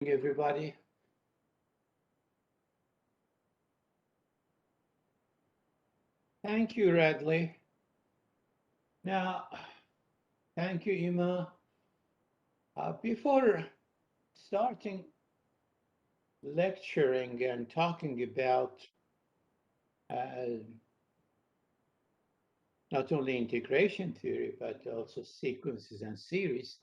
Everybody. Thank you, Radley. Now, thank you, Emma. Before starting lecturing and talking about uh, not only integration theory, but also sequences and series,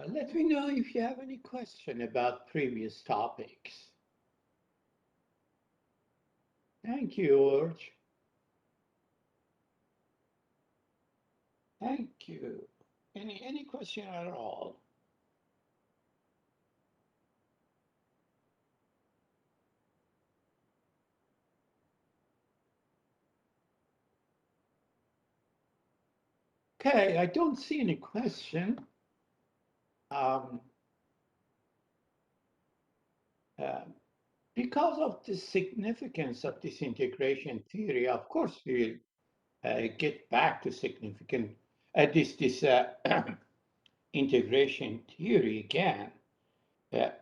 let me know if you have any question about previous topics. Thank you, George. Thank you. Any question at all? Okay, I don't see any question. Um, uh, because of the significance of this integration theory, of course, we'll get back to significant this integration theory again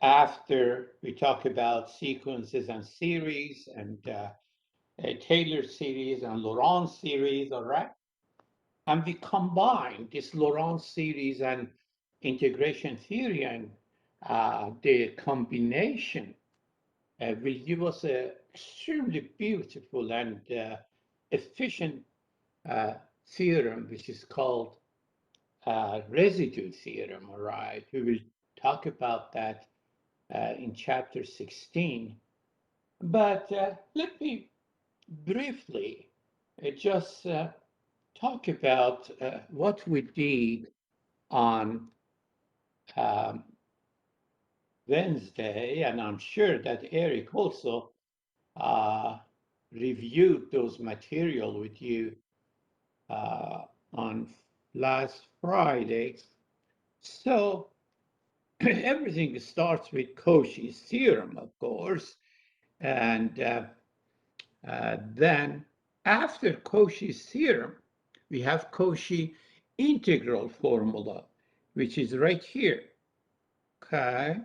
after we talk about sequences and series and Taylor series and Laurent series, all right? And we combine this Laurent series and integration theory, and the combination will give us an extremely beautiful and efficient uh, theorem, which is called residue theorem. All right, we will talk about that in chapter 16. But let me briefly just talk about what we did on um, Wednesday, and I'm sure that Eric also uh, reviewed those material with you uh, on last Friday. So everything starts with Cauchy's theorem, of course, and then after Cauchy's theorem, we have Cauchy integral formula, which is right here. Okay,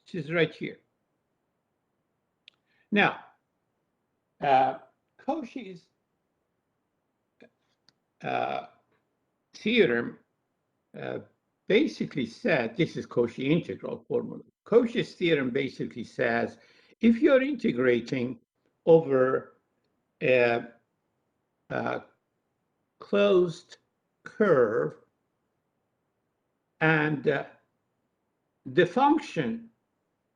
which is right here. Now, Cauchy's uh, theorem uh, basically said, this is Cauchy integral formula. Cauchy's theorem basically says, if you're integrating over a, a closed curve and the function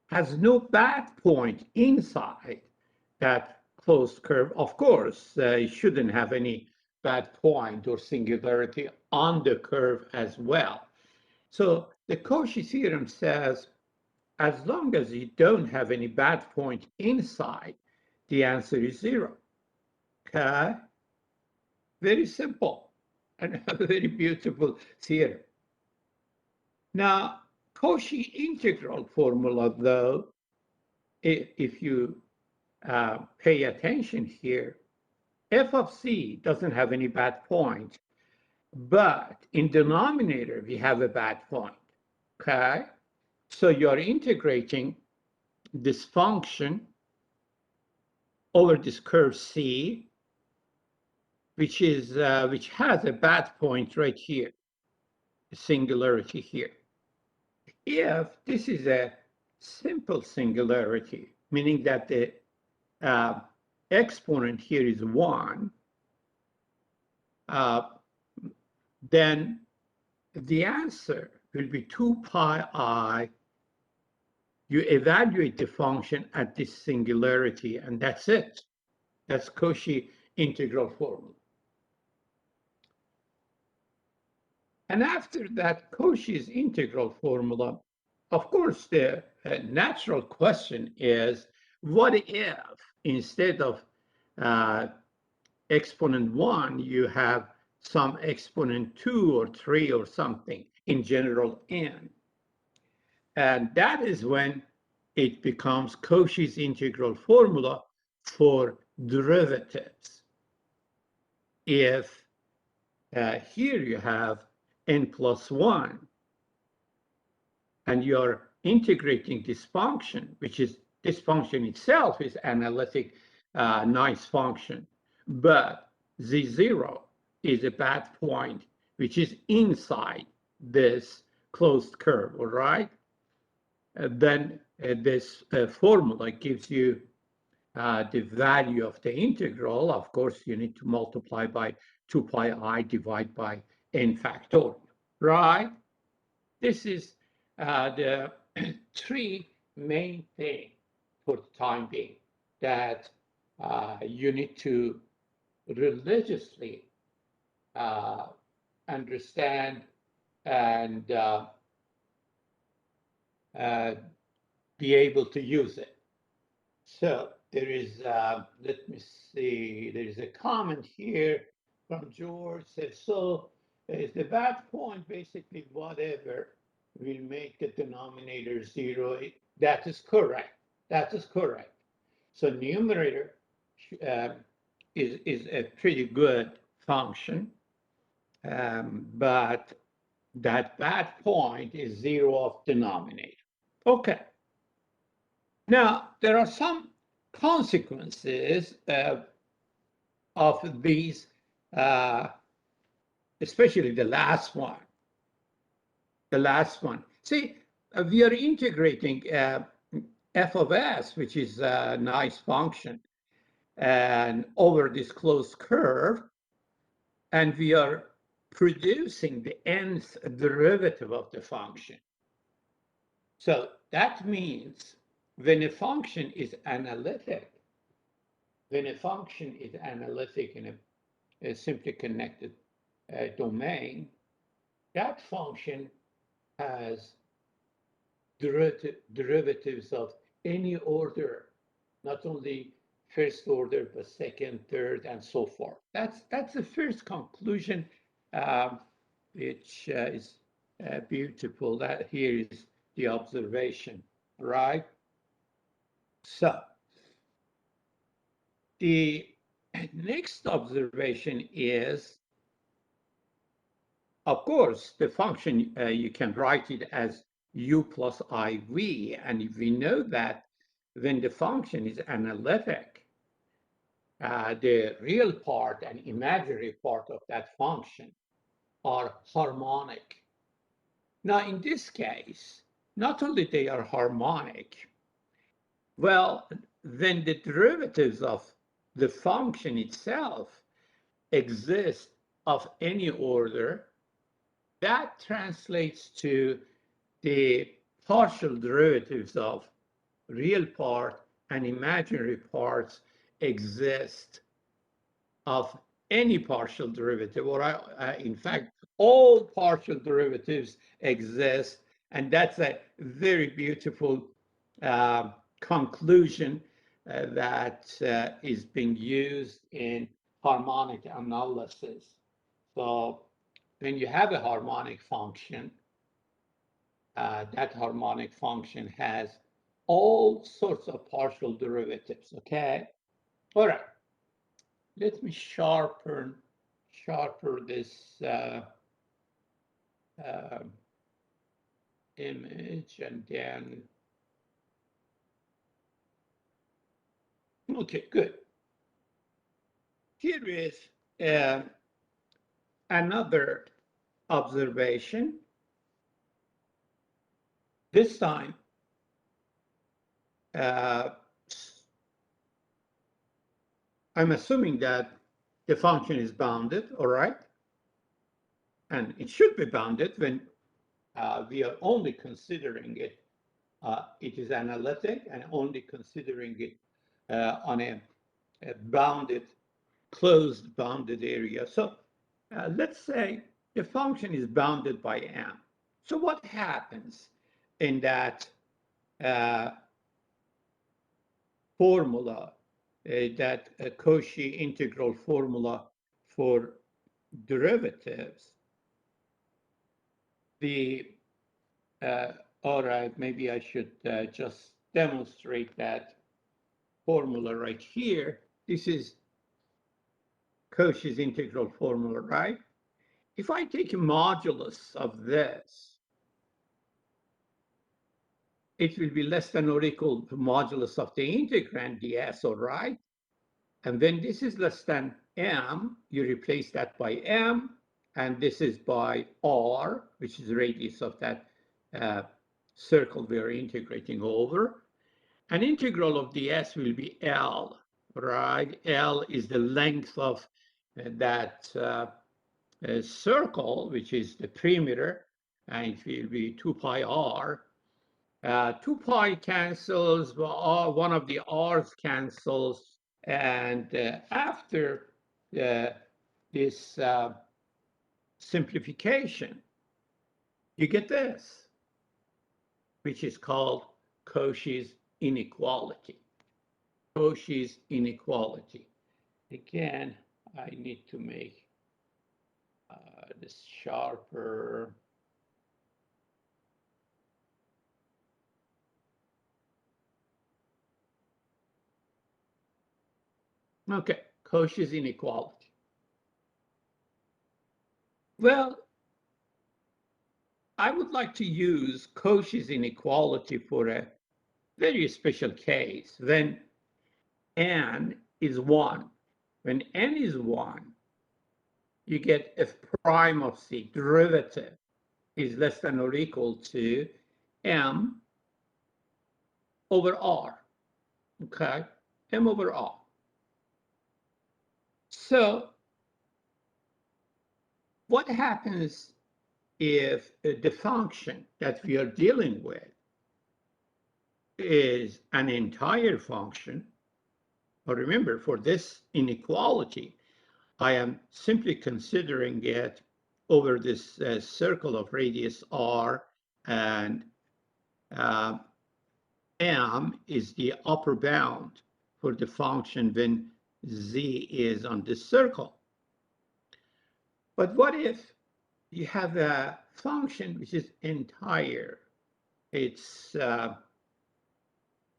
has no bad point inside that closed curve, of course, it shouldn't have any bad point or singularity on the curve as well. So the Cauchy theorem says, as long as you don't have any bad point inside, the answer is zero. Okay? Very simple and a very beautiful theorem. Now, Cauchy integral formula, though, if you pay attention here, f of c doesn't have any bad point, but in denominator, we have a bad point. Okay? So you're integrating this function over this curve C, which has a bad point right here, a singularity here. If this is a simple singularity, meaning that the uh, exponent here is 1, uh, then the answer will be 2 pi I. You evaluate the function at this singularity, and that's it. That's Cauchy integral formula. And after that Cauchy's integral formula, of course, the natural question is, what if instead of uh, exponent 1, you have some exponent 2 or 3 or something, in general n? And that is when it becomes Cauchy's integral formula for derivatives. If here you have n plus 1, and you're integrating this function, which is this function itself is analytic, nice function, but z0 is a bad point, which is inside this closed curve, all right? Then this formula gives you the value of the integral. Of course, you need to multiply by 2 pi I divided by n factorial, right? This is the three main things for the time being that you need to religiously understand and be able to use it. So there is, let me see, there is a comment here from George says, so is the bad point basically whatever will make the denominator zero? That is correct. That is correct. So numerator is a pretty good function, but that bad point is zero of denominator. Okay. Now, there are some consequences of these, especially the last one. The last one. See, we are integrating f of s, which is a nice function, and over this closed curve, and we are producing the nth derivative of the function. So that means when a function is analytic, in a simply connected domain, that function has derivatives of any order, not only first order, but second, third, and so forth. That's the first conclusion, which is beautiful. That here is the observation, right? So the next observation is, of course, the function, you can write it as u plus iv, and if we know that when the function is analytic, the real part and imaginary part of that function are harmonic. Now, in this case, not only they are harmonic, well, then the derivatives of the function itself exist of any order. That translates to the partial derivatives of real part and imaginary parts exist of any partial derivative, or in fact, all partial derivatives exist. And that's a very beautiful conclusion that is being used in harmonic analysis. So when you have a harmonic function, that harmonic function has all sorts of partial derivatives, okay? All right, let me sharpen this image, and then, okay, good. Here is another observation. This time, I'm assuming that the function is bounded, all right? And it should be bounded when we are only considering it, it is analytic, and only considering it on a bounded, closed bounded area. So let's say the function is bounded by m. So what happens in that formula, that Cauchy integral formula for derivatives? All right, maybe I should just demonstrate that formula right here. This is Cauchy's integral formula, right? If I take a modulus of this, it will be less than or equal to modulus of the integrand ds, all right? And when this is less than m, you replace that by m, and this is by r, which is the radius of that circle we are integrating over. An integral of ds will be L, right? L is the length of that circle, which is the perimeter, and it will be 2 pi r. 2 pi cancels, one of the r's cancels, and after this simplification, you get this, which is called Cauchy's inequality. Cauchy's inequality. Again, I need to make this sharper. Okay, Cauchy's inequality. Well, I would like to use Cauchy's inequality for a very special case when n is 1. When n is 1, you get f prime of c, derivative is less than or equal to m over r, okay? M over r. So what happens if the function that we are dealing with is an entire function? But remember, for this inequality, I am simply considering it over this circle of radius r, and m is the upper bound for the function when z is on this circle. But what if you have a function which is entire? It's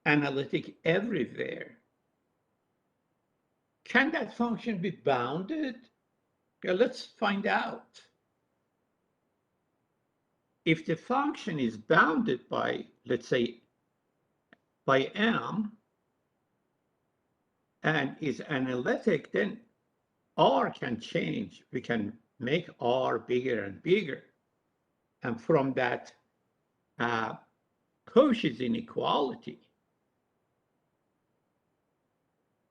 analytic everywhere. Can that function be bounded? Okay, let's find out. If the function is bounded by, let's say, by m, and is analytic, then r can change. We can make r bigger and bigger. And from that Cauchy's inequality,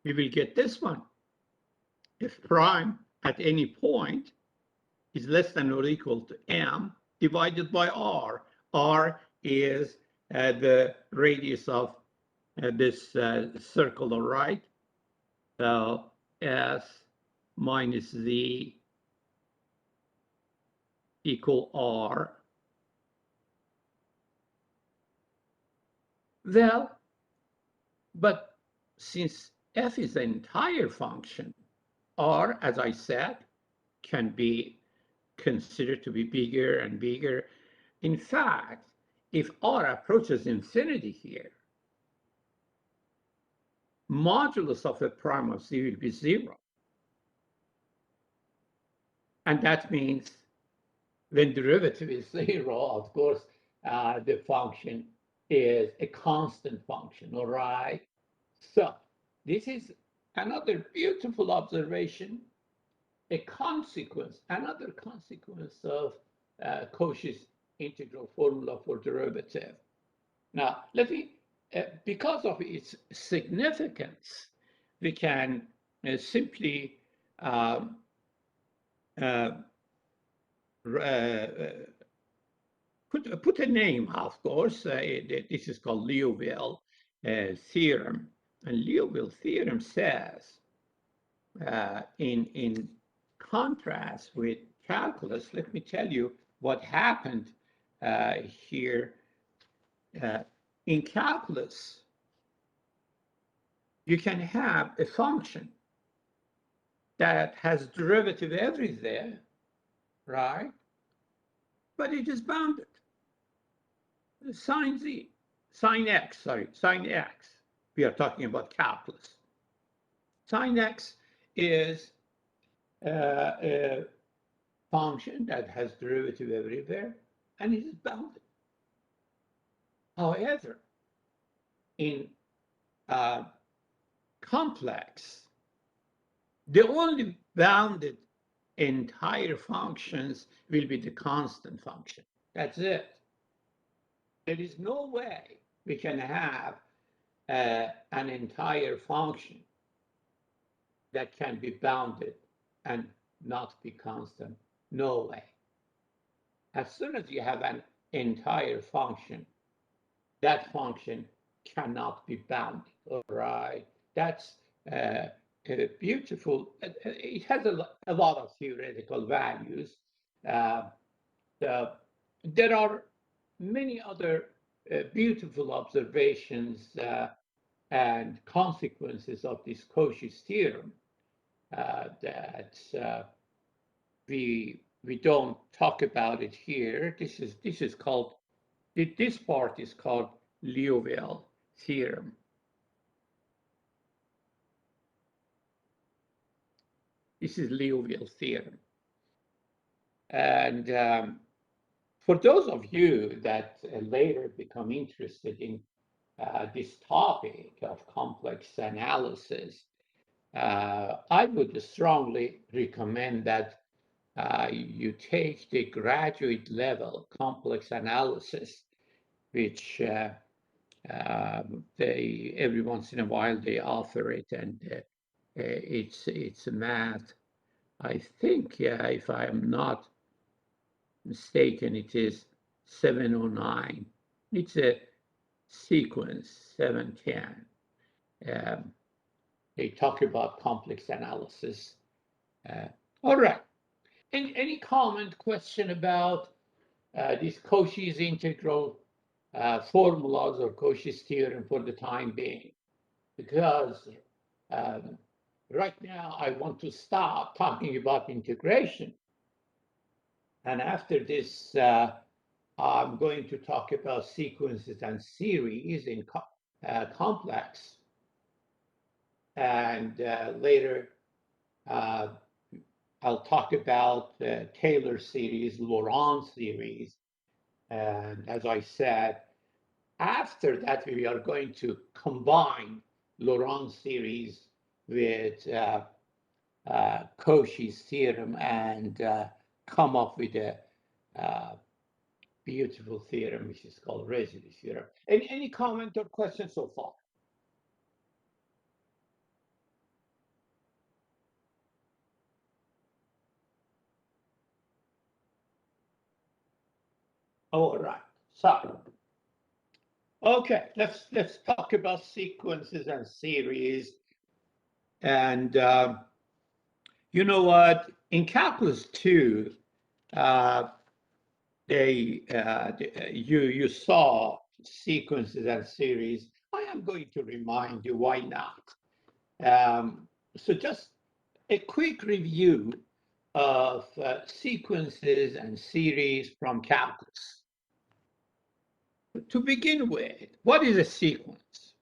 we will get this one. If prime at any point is less than or equal to m divided by r. R is the radius of this circle, all right? So s minus z equal r. Well, but since f is an entire function, r, as I said, can be considered to be bigger and bigger. In fact, if r approaches infinity here, modulus of f prime of z will be 0. And that means when derivative is 0, of course, the function is a constant function, all right? So this is another beautiful observation, another consequence of Cauchy's integral formula for derivative. Now, let me, because of its significance, we can simply um, uh, put a name, of course. This is called Liouville theorem. And Liouville theorem says, in contrast with calculus, let me tell you what happened here. In calculus, you can have a function that has derivative everywhere, right? But it is bounded. Sine z, sine x, sine x. We are talking about calculus. Sine x is a function that has derivative everywhere, and it is bounded. However, in complex, the only bounded entire functions will be the constant function. That's it. There is no way we can have an entire function that can be bounded and not be constant. No way. As soon as you have an entire function, that function cannot be bounded. All right. That's beautiful. It has a lot of theoretical values. Uh, the, there are many other beautiful observations and consequences of this Cauchy's theorem that we don't talk about it here. This is called this part is called Liouville theorem. This is Liouville theorem, and for those of you that later become interested in this topic of complex analysis, I would strongly recommend that you take the graduate level complex analysis, which they every once in a while they offer it, and it's math. I think, yeah, if I'm not mistaken, it is 709. It's a sequence 710. Um, they talk about complex analysis. Uh, all right. Any comment, question about these Cauchy's integral formulas or Cauchy's theorem for the time being? Because um, right now I want to stop talking about integration. And after this, I'm going to talk about sequences and series in complex. And later, I'll talk about Taylor series, Laurent series. And as I said, after that, we are going to combine Laurent series with Cauchy's theorem and come up with a beautiful theorem, which is called residue theorem. Any comment or question so far? All right. So, okay, let's talk about sequences and series. And you know what? In calculus 2, uh, you saw sequences and series. I am going to remind you why not. So just a quick review of sequences and series from calculus. To begin with, what is a sequence?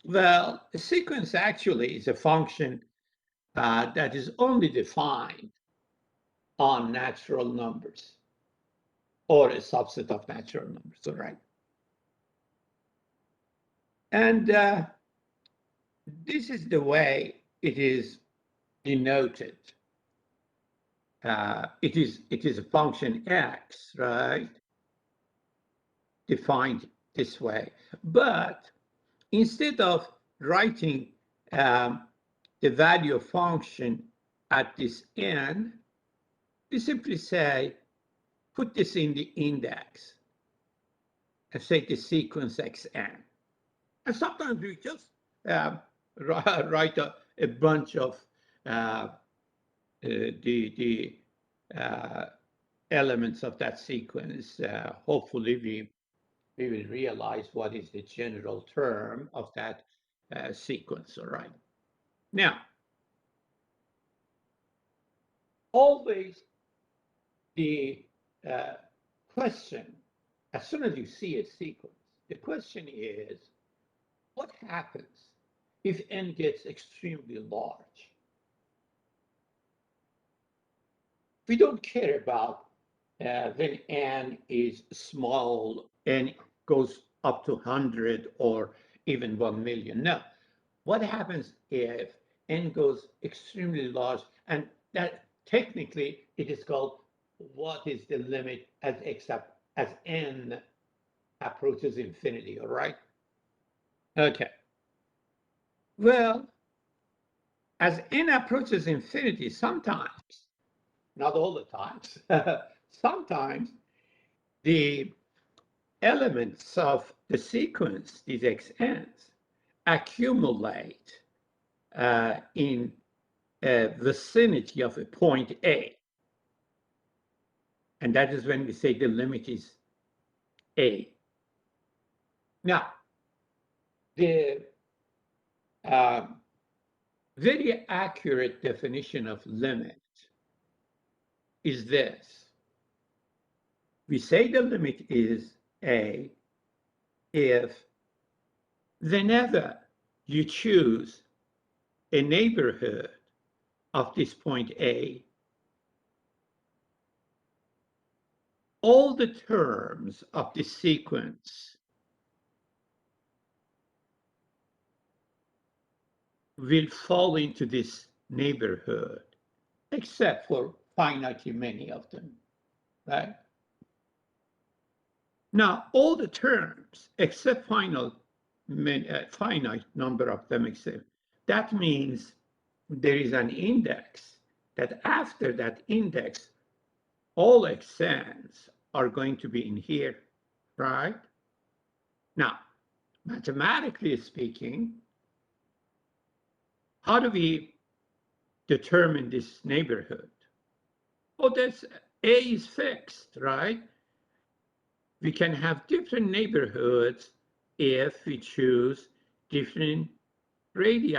Well, a sequence actually is a function that is only defined on natural numbers or a subset of natural numbers, all right? And this is the way it is denoted. It is a function x, right? Defined this way. But instead of writing the value of function at this n, we simply say, put this in the index and say the sequence xn. And sometimes we just write a bunch of the elements of that sequence. Hopefully, we will realize what is the general term of that sequence. All right. Now, always the question, as soon as you see a sequence, the question is, what happens if n gets extremely large? We don't care about when n is small, n goes up to 100 or even 1 million. No. What happens if n goes extremely large? And that technically it is called what is the limit as as n approaches infinity, all right? Okay. Well, as n approaches infinity, sometimes, not all the times, sometimes the elements of the sequence, these xn's, accumulate in a vicinity of a point A. And that is when we say the limit is A. Now, the very accurate definition of limit is this. We say the limit is A if whenever you choose a neighborhood of this point A, all the terms of the sequence will fall into this neighborhood, except for finitely many of them, right? Now, all the terms except finite number of them exist. That means there is an index that after that index, all xn's are going to be in here, right? Now, mathematically speaking, how do we determine this neighborhood? Oh, that's A is fixed, right? We can have different neighborhoods if we choose different radii.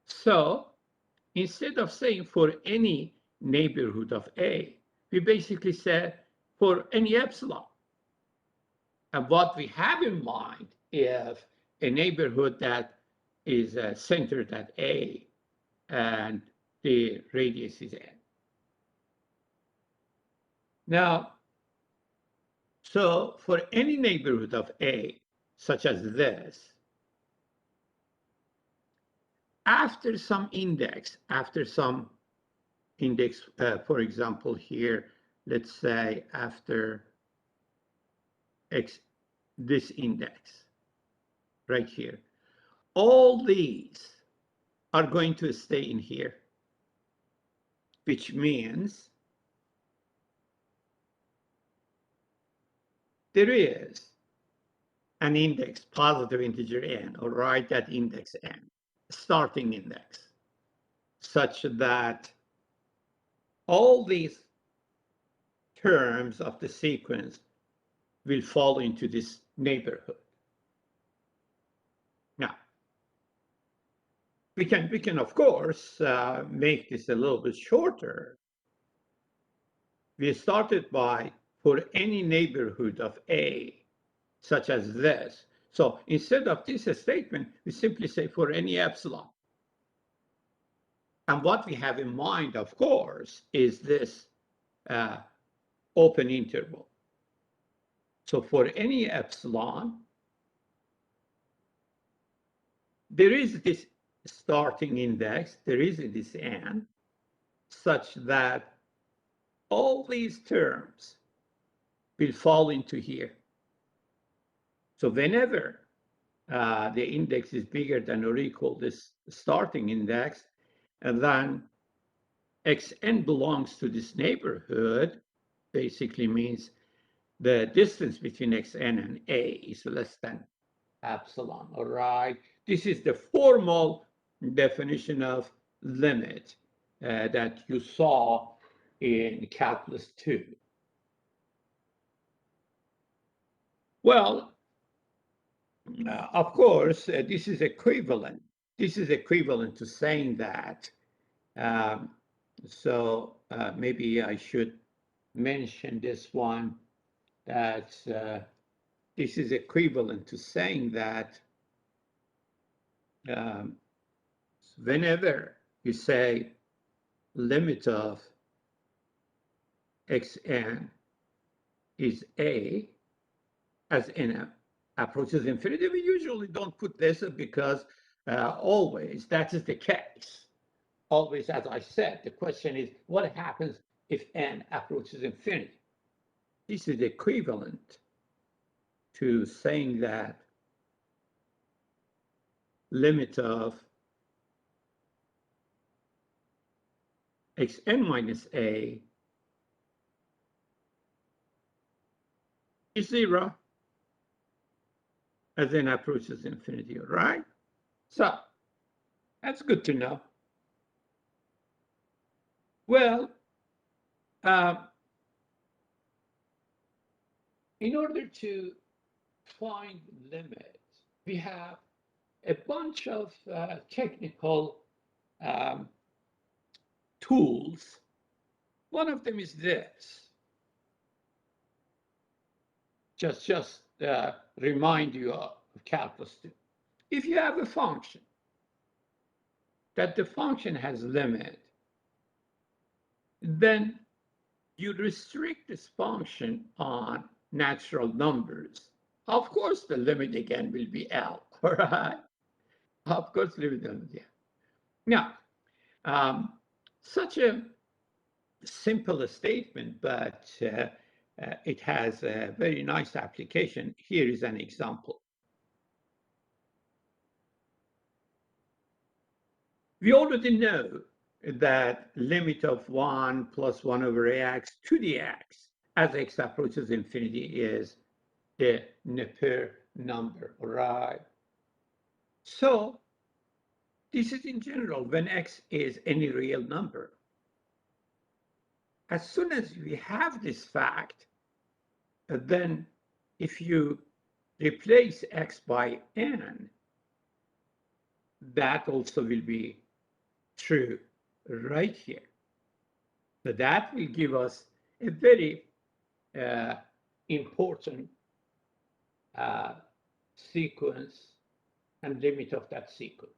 So instead of saying for any neighborhood of A, we basically said for any epsilon. And what we have in mind if a neighborhood that is centered at A and the radius is n. Now, so for any neighborhood of A, such as this, after some index, for example, here, let's say after X, this index right here, all these are going to stay in here, which means there is an index, positive integer n, or write that index n, starting index, such that all these terms of the sequence will fall into this neighborhood. Now, we can of course make this a little bit shorter. We started by for any neighborhood of A, such as this. So instead of this statement, we simply say for any epsilon. And what we have in mind, of course, is this open interval. So for any epsilon, there is this starting index, there is this n, such that all these terms will fall into here. So whenever the index is bigger than or equal this starting index, and then xn belongs to this neighborhood, basically means the distance between xn and A is less than epsilon, all right? This is the formal definition of limit that you saw in Calculus 2. Well, of course, this is equivalent. This is equivalent to saying that. So maybe I should mention this one, that this is equivalent to saying that whenever you say limit of xn is a as n approaches infinity. We usually don't put this because always that is the case. Always, as I said, the question is what happens if n approaches infinity? This is equivalent to saying that limit of xn minus a is 0 as n approaches infinity, right? So that's good to know. Well, in order to find limits, we have a bunch of technical tools. One of them is this. Just remind you of calculus 2. If you have a function that the function has limit, then you restrict this function on natural numbers. Of course, the limit again will be L, all right? Of course, limit, yeah. Now, such a simple statement, but it has a very nice application. Here is an example. We already know that limit of 1 plus 1 over ax to the x as x approaches infinity is the Napier number, right? So this is in general when x is any real number. As soon as we have this fact, then if you replace x by n, that also will be true right here. So that will give us a very important sequence and limit of that sequence.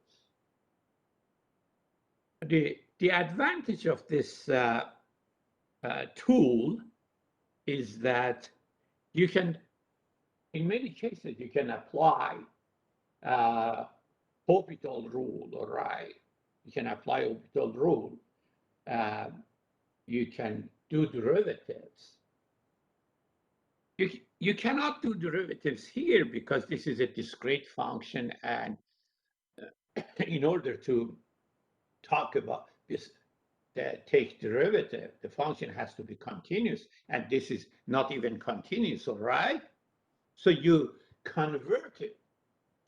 The advantage of this tool is that you can, in many cases, you can apply Hopital rule, all right? You can apply Hopital rule. You can do derivatives. You cannot do derivatives here because this is a discrete function, and in order to talk about this, take derivative, the function has to be continuous, and this is not even continuous, all right? So you convert it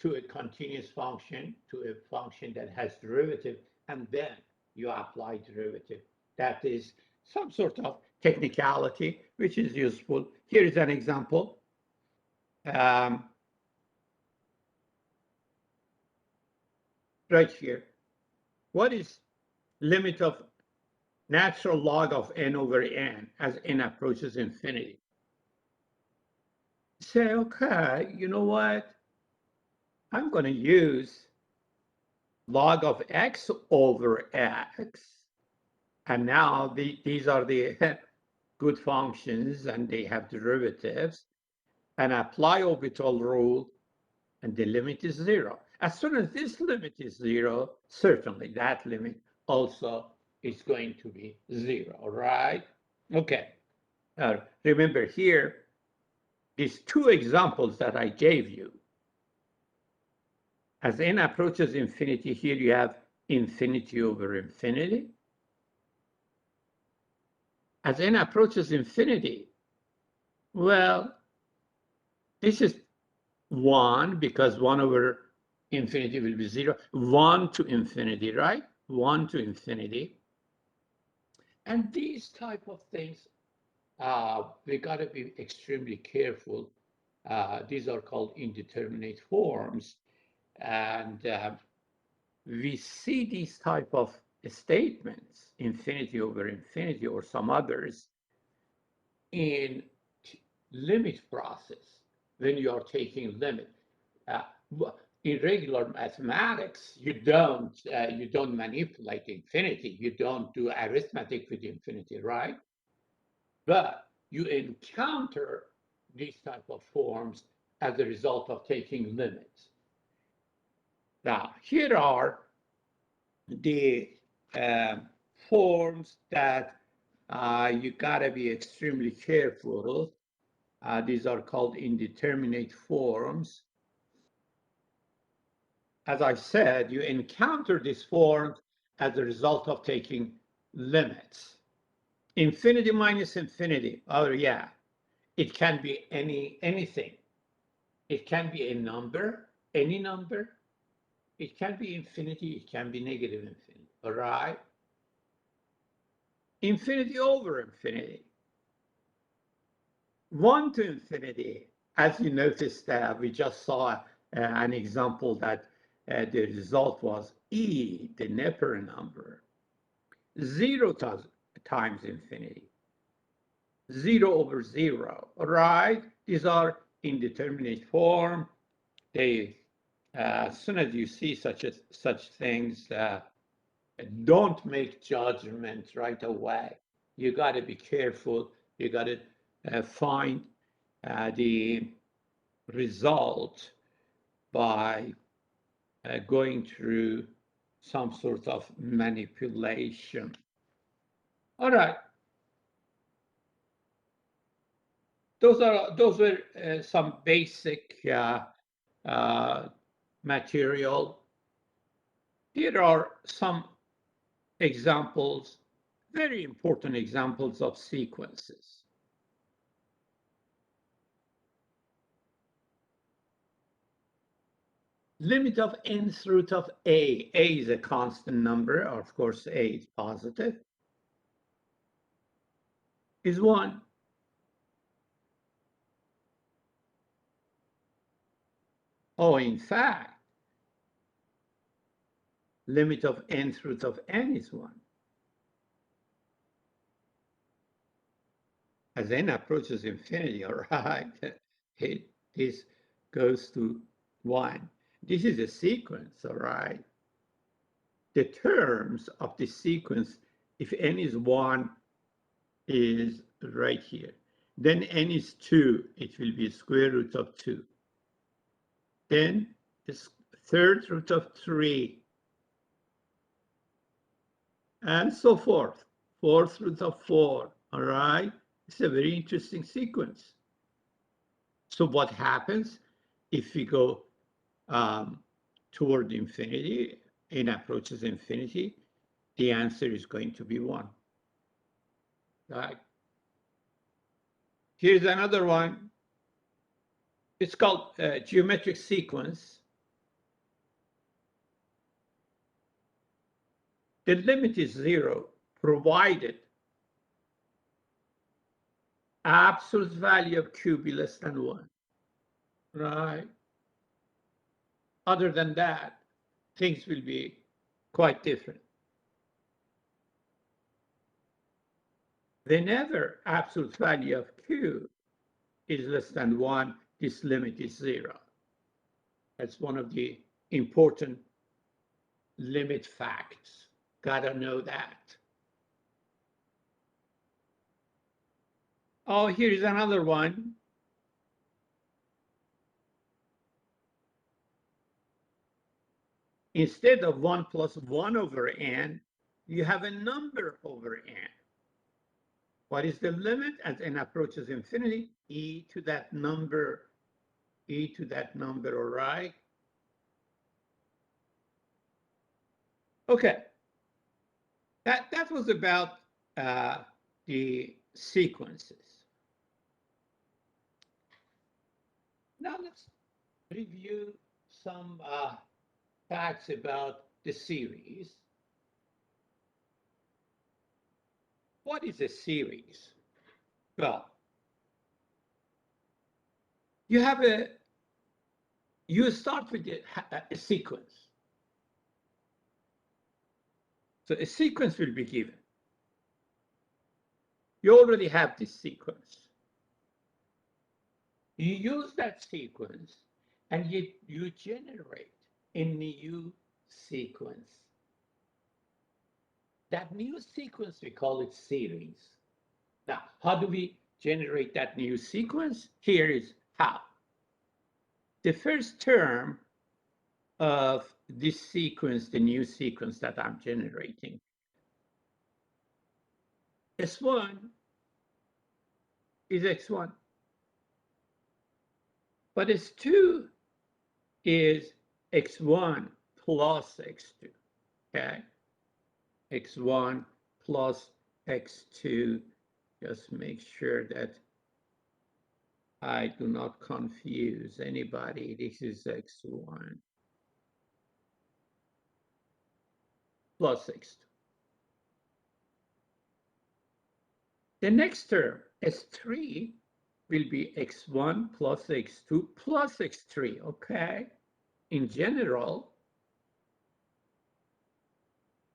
to a continuous function, to a function that has derivative, and then you apply derivative. That is some sort of technicality, which is useful. Here is an example. Right here. What is limit of natural log of n over n as n approaches infinity? Say, okay, you know what? I'm going to use log of x over x. And now these are the good functions, and they have derivatives. And apply Hopital rule, and the limit is 0. As soon as this limit is 0, certainly that limit also is going to be 0, all right? Okay. Remember here, these two examples that I gave you, as n approaches infinity, here you have infinity over infinity. As n approaches infinity, well, this is 1 because 1 over infinity will be 0. 1 to infinity, right? 1 to infinity. And these type of things, we got to be extremely careful. These are called indeterminate forms. And we see these type of statements, infinity over infinity or some others, in limit process when you are taking limit. In regular mathematics, you don't manipulate infinity. You don't do arithmetic with infinity, right? but you encounter these type of forms as a result of taking limits. Now, here are the uh, forms that you gotta be extremely careful. These are called indeterminate forms. As I said, you encounter these forms as a result of taking limits. Infinity minus infinity. Oh yeah, it can be anything. It can be a number, any number. It can be infinity. It can be negative infinity. All right. Infinity over infinity. 1 to infinity. As you noticed, we just saw an example that the result was e, the Neper number. 0 times infinity. 0 over 0. All right. These are indeterminate form. They, as soon as you see such things, don't make judgments right away. You got to be careful. You got to find the result by going through some sort of manipulation. All right. Those were some basic material. Here are some examples, very important examples of sequences. Limit of nth root of a. A is a constant number. Of course, a is positive. Is 1. Oh, in fact, limit of nth root of n is 1. As n approaches infinity, all right, this goes to 1. This is a sequence, all right. The terms of the sequence, if n is 1, is right here. Then n is 2, it will be square root of 2. Then the third root of 3, and so forth. Fourth root of 4, all right? It's a very interesting sequence. So what happens if we go toward infinity, n approaches infinity, the answer is going to be 1. Right? Here's another one. It's called geometric sequence. The limit is 0, provided absolute value of q be less than 1. Right? Other than that, things will be quite different. Whenever absolute value of q is less than 1, this limit is 0. That's one of the important limit facts. Gotta know that. Oh, here's another one. Instead of 1 plus 1 over n, you have a number over n. What is the limit as n approaches infinity? E to that number, all right? Okay, that was about the sequences. Now let's review some facts about the series. What is a series? Well, you start with a sequence. So a sequence will be given. You already have this sequence. You use that sequence and you generate a new sequence. That new sequence, we call it series. Now, how do we generate that new sequence? Here is how. The first term of this sequence, the new sequence that I'm generating, S1 is X1, but S2 is X1 plus X2, okay? X1 plus X2, just make sure that I do not confuse anybody. This is X1 plus X2. The next term, S3, will be X1 plus X2 plus X3, okay? In general,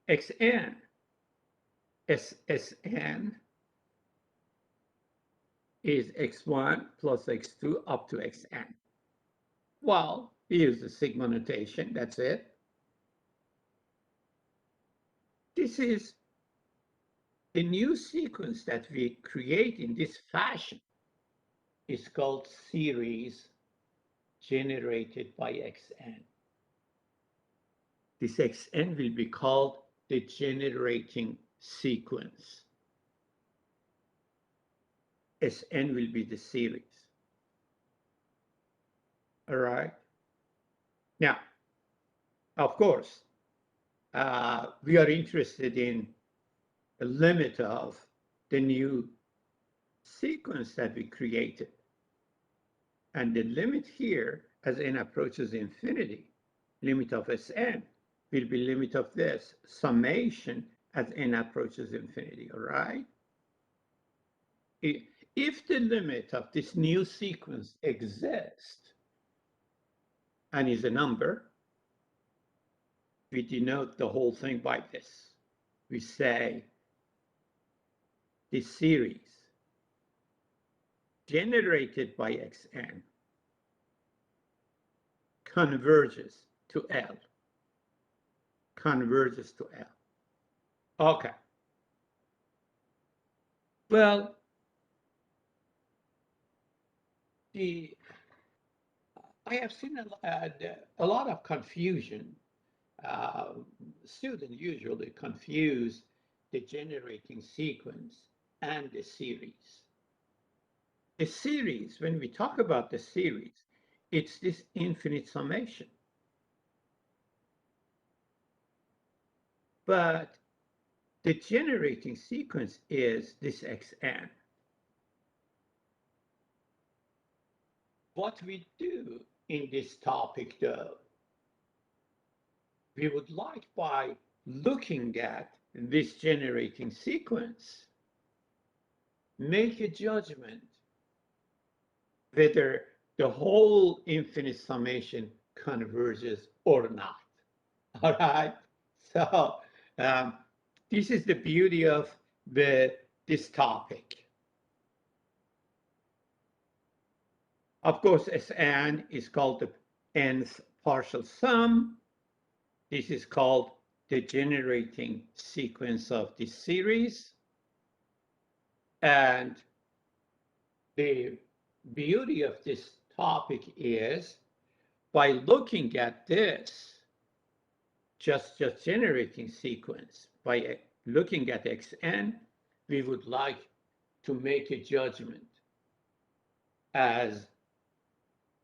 Xn, Ssn is X1 plus X2 up to Xn. Well, we use the sigma notation, that's it. This is the new sequence that we create in this fashion is called series generated by Xn. This Xn will be called the generating sequence. Sn will be the series. All right. Now, of course, we are interested in the limit of the new sequence that we created. And the limit here, as n approaches infinity, limit of Sn will be limit of this summation as n approaches infinity, all right? If the limit of this new sequence exists and is a number, we denote the whole thing by this. We say the series generated by Xn converges to L. Converges to L. Okay. Well, I have seen a lot of confusion. Students usually confuse the generating sequence and the series. The series, when we talk about the series, it's this infinite summation. But the generating sequence is this Xn. What we do in this topic, though, we would like, by looking at this generating sequence, make a judgment whether the whole infinite summation converges or not. All right. So this is the beauty of this topic. Of course, Sn is called the nth partial sum. This is called the generating sequence of this series. And the beauty of this topic is, by looking at this just generating sequence, by looking at Xn, we would like to make a judgment as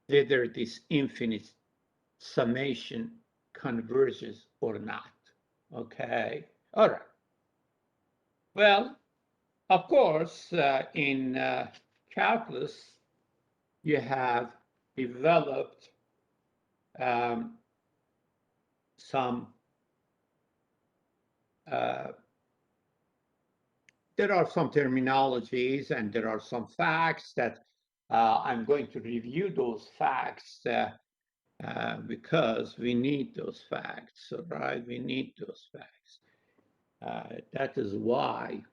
whether this infinite summation converges or not. Okay. All right. Well, of course, in calculus, you have developed some, there are some terminologies and there are some facts that I'm going to review those facts because we need those facts, all right? We need those facts. That is why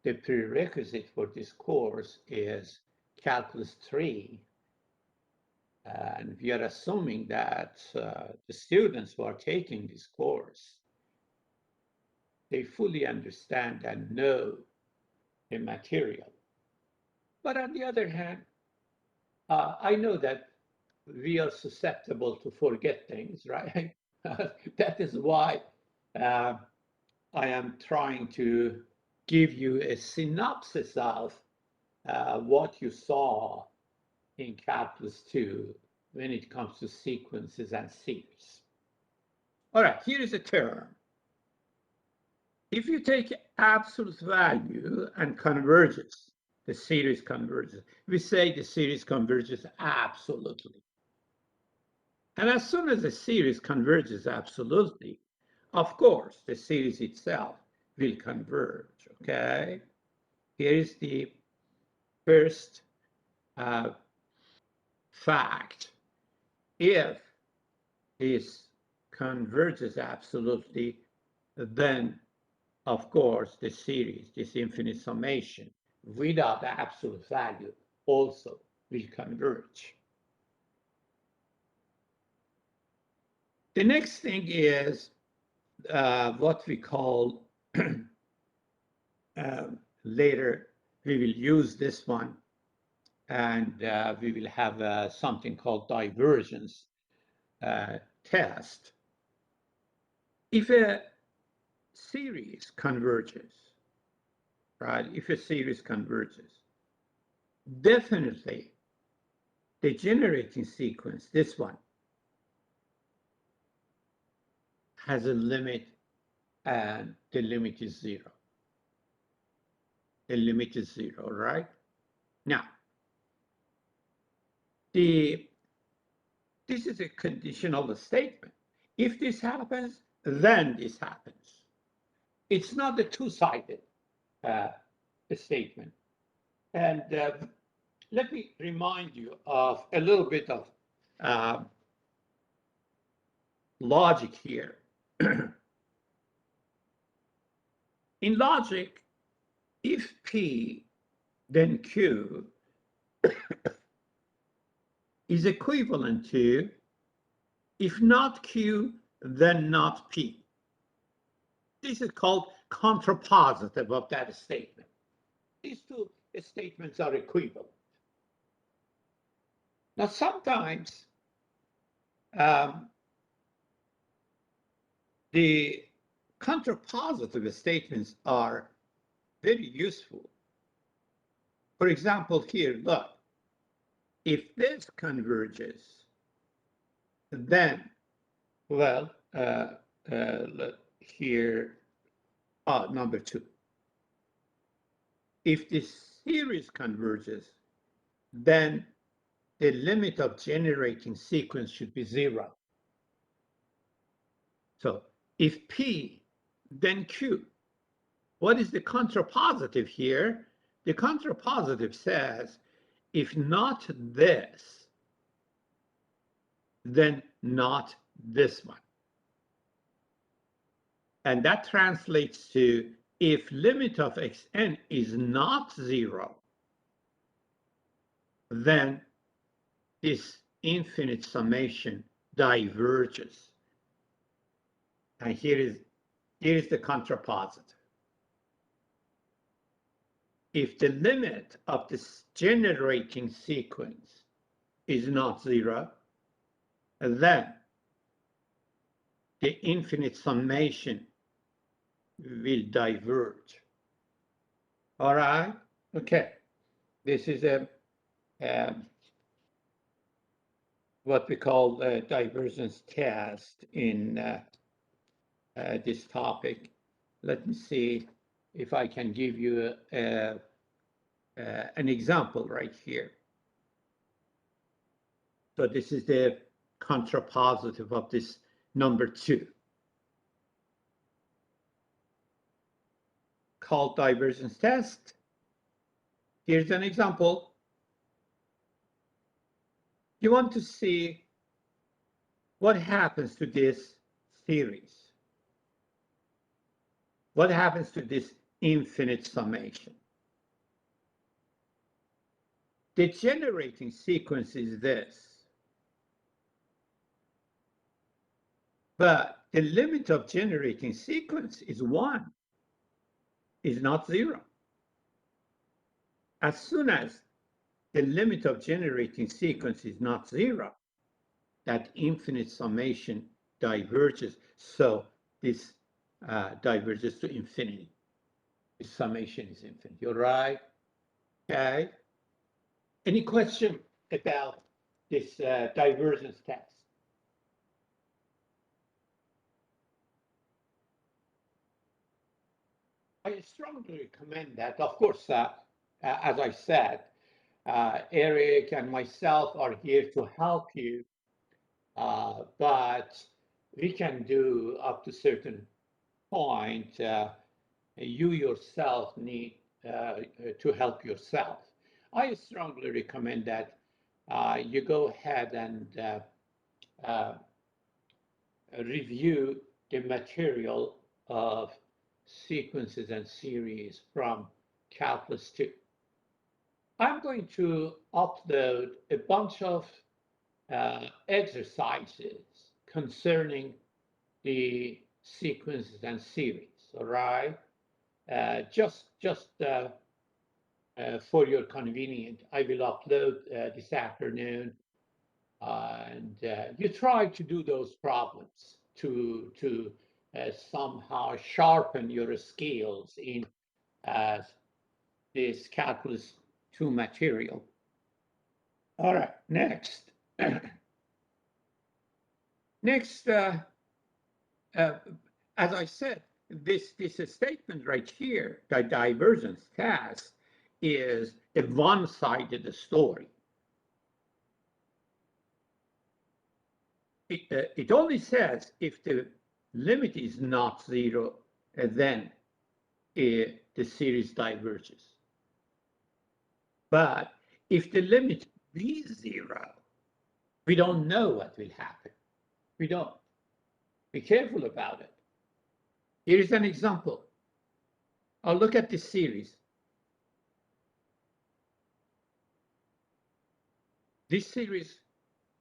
the prerequisite for this course is Calculus 3. And we are assuming that the students who are taking this course, they fully understand and know a material. But on the other hand, I know that we are susceptible to forget things, right? That is why uh, I am trying to give you a synopsis of what you saw in Calculus 2 when it comes to sequences and series. All right, here is a term. If you take absolute value and converges, the series converges. We say the series converges absolutely. And as soon as the series converges absolutely, of course, the series itself will converge, okay? Here is the first fact. If this converges absolutely, then of course the series, this infinite summation, without the absolute value also will converge. The next thing is what we call, later we will use this one, and we will have something called divergence test. If a series converges, right? If a series converges, definitely the generating sequence, this one, has a limit, and the limit is zero. The limit is zero, right? Now, this is a conditional statement. If this happens, then this happens. It's not a two-sided statement. And let me remind you of a little bit of uh, logic here. In logic, if P, then Q is equivalent to, if not Q, then not P. This is called contrapositive of that statement. These two statements are equivalent. Now, sometimes the contrapositive statements are very useful. For example, here, look, if this converges, then, well, here, number 2. If this series converges, then the limit of generating sequence should be 0. So if P, then Q. What is the contrapositive here? The contrapositive says, if not this, then not this one. And that translates to, if limit of xn is not 0, then this infinite summation diverges. And here is the contrapositive. If the limit of this generating sequence is not 0, then the infinite summation will diverge. All right? Okay. This is what we call a divergence test in this topic. Let me see if I can give you an example right here. So this is the contrapositive of this number 2, called divergence test. Here's an example. You want to see what happens to this series. What happens to this infinite summation? The generating sequence is this, but the limit of generating sequence is 1, is not 0. as soon as the limit of generating sequence is not zero, that infinite summation diverges. So this diverges to infinity. The summation is infinite. You're right. Okay. Any question about this divergence test? I strongly recommend that. Of course, as I said, Eric and myself are here to help you, but we can do up to certain point. You yourself need to help yourself. I strongly recommend that you go ahead and uh, review the material of sequences and series from Calculus 2. I'm going to upload a bunch of exercises concerning the sequences and series, all right? Just for your convenience, I will upload this afternoon, and you try to do those problems to somehow sharpen your skills in uh, this Calculus 2 material. All right, next. Next, as I said, this statement right here, the divergence test, is a one-sided story. It only says if the limit is not zero, then the series diverges. But if the limit be zero, we don't know what will happen. We don't. Be careful about it. Here is an example. I'll look at this series. This series,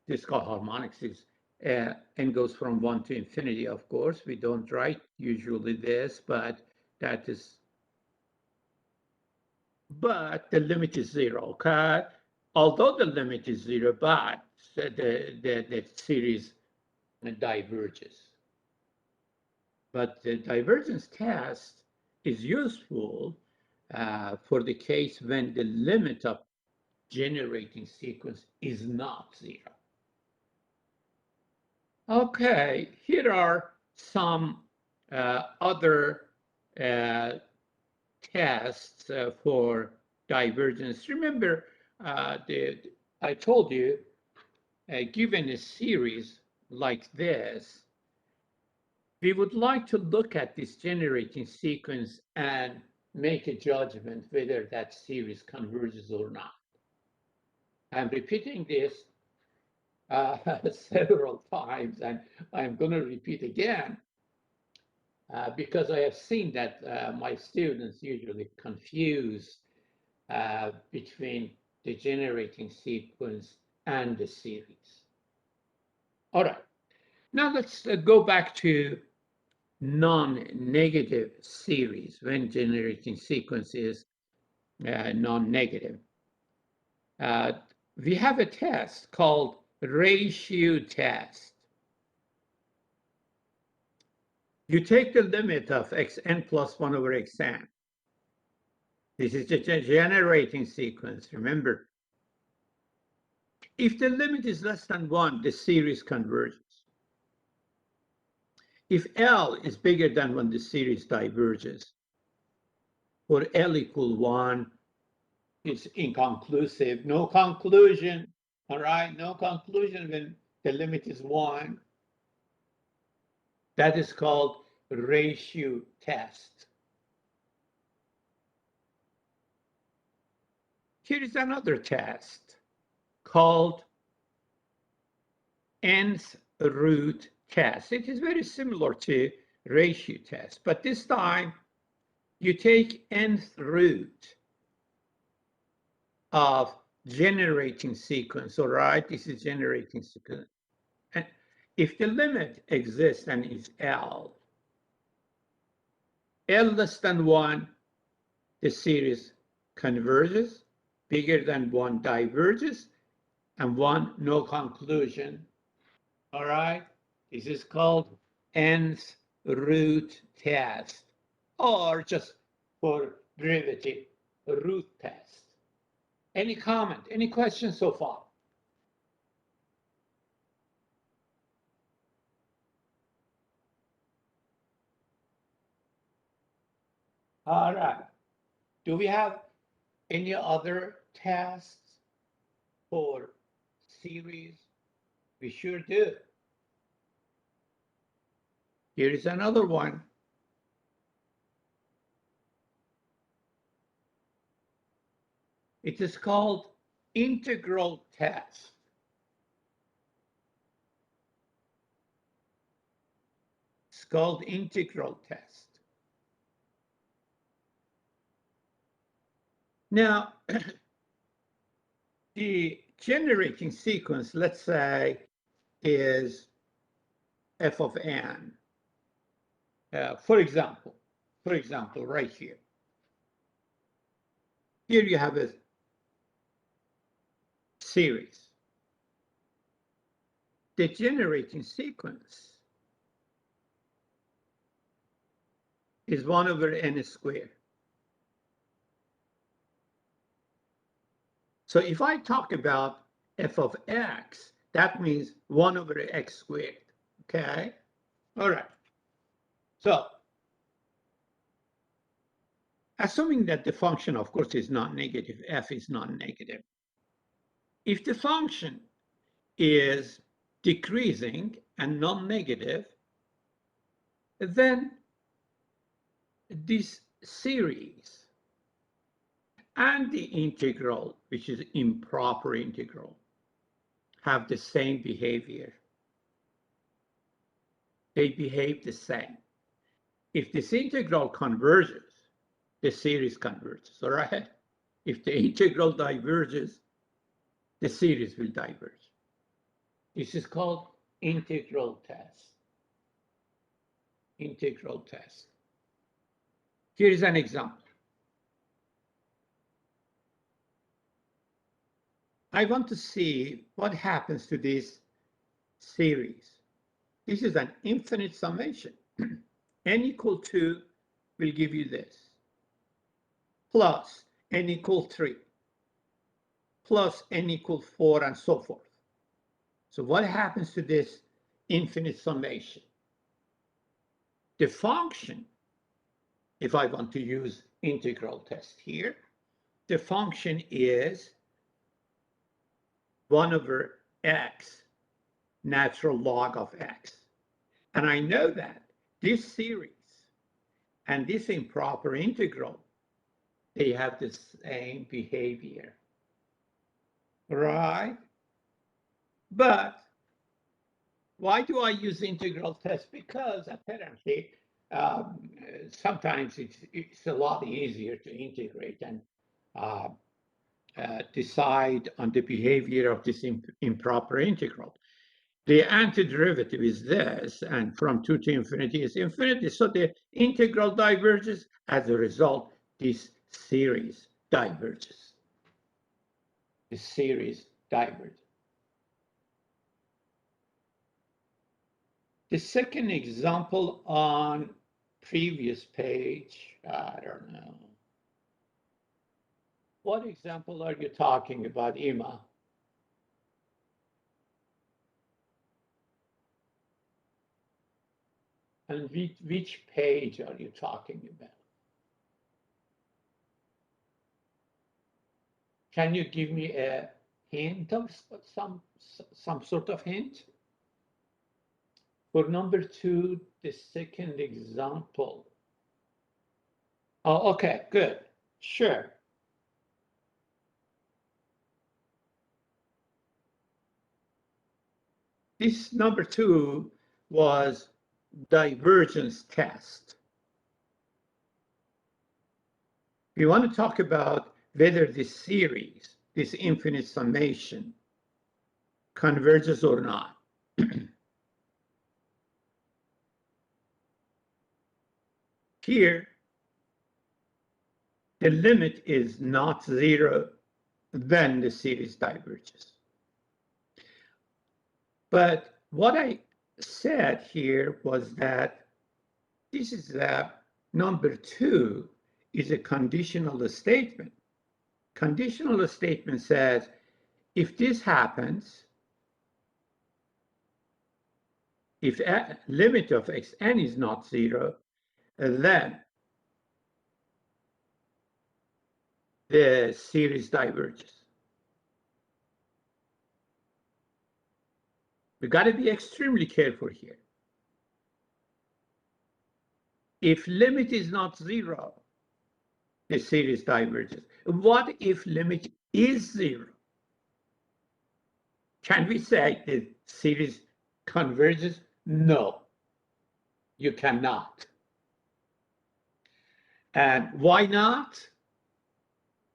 this called harmonics, is and goes from 1 to infinity, of course. We don't write usually this, but that is, but the limit is zero, okay? Although the limit is zero, but the series diverges. But the divergence test is useful for the case when the limit of generating sequence is not zero. Okay, here are some other tests for divergence. Remember, I told you, given a series like this, we would like to look at this generating sequence and make a judgment whether that series converges or not. I'm repeating this several times, and I'm going to repeat again because I have seen that my students usually confuse between the generating sequence and the series. All right, now let's go back to non-negative series when generating sequence is non-negative. We have a test called ratio test. You take the limit of xn plus 1 over xn. This is the generating sequence, remember. If the limit is less than 1, the series converges. If L is bigger than 1, the series diverges. For L equal 1, it's inconclusive. No conclusion, all right? No conclusion when the limit is 1. That is called ratio test. Here is another test called nth root test. It is very similar to ratio test, but this time you take nth root of generating sequence, all right? This is generating sequence. And if the limit exists and is L less than 1, the series converges. bigger than 1 diverges, and 1 no conclusion. All right? This is called nth root test, or just for derivative, root test. Any comment, any questions so far? All right. Do we have any other tests for series? We sure do. Here is another one. It is called integral test. It's called integral test. Now, the generating sequence, let's say, is f of n. For example, right here. Here you have a series. The generating sequence is 1 over n squared. So if I talk about f of x, that means 1 over x squared. Okay? All right. So assuming that the function, of course, is not negative, f is not negative. If the function is decreasing and non-negative, then this series and the integral, which is improper integral, have the same behavior. They behave the same. If this integral converges, the series converges, all right? If the integral diverges, the series will diverge. This is called integral test. Integral test. Here is an example. I want to see what happens to this series. This is an infinite summation. N equal 2 will give you this, plus n equal 3, plus n equal 4, and so forth. So what happens to this infinite summation? The function, if I want to use integral test here, the function is 1 over x, natural log of x. And I know that this series and this improper integral, they have the same behavior, right? But why do I use integral test? Because apparently sometimes it's a lot easier to integrate and decide on the behavior of this improper integral. The antiderivative is this, and from 2 to infinity is infinity. So the integral diverges. As a result, this series diverges. The series diverges. The second example on previous page, I don't know. What example are you talking about, Ima? And which page are you talking about? Can you give me a hint of some sort of hint? For number 2, the second example. Oh, okay, good. Sure. This number 2 was divergence test. We want to talk about whether this series, this infinite summation, converges or not. Here, the limit is not 0 then the series diverges. But what I said here was that this is number 2 is a conditional statement. Conditional statement says, if this happens, if limit of xn is not 0, then the series diverges. We got to be extremely careful here. If limit is not 0, the series diverges. What if limit is 0? Can we say the series converges? No, you cannot. And why not?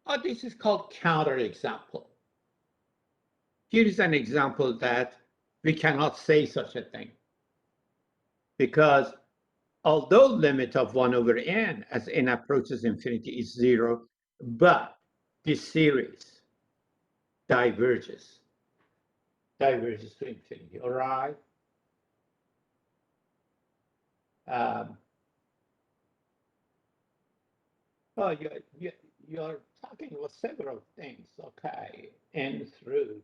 Oh, this is called counterexample. Here is an example that we cannot say such a thing. Because although limit of 1 over n as n approaches infinity is 0, but this series diverges to infinity, all right? Oh, you're talking about several things, okay? Nth root,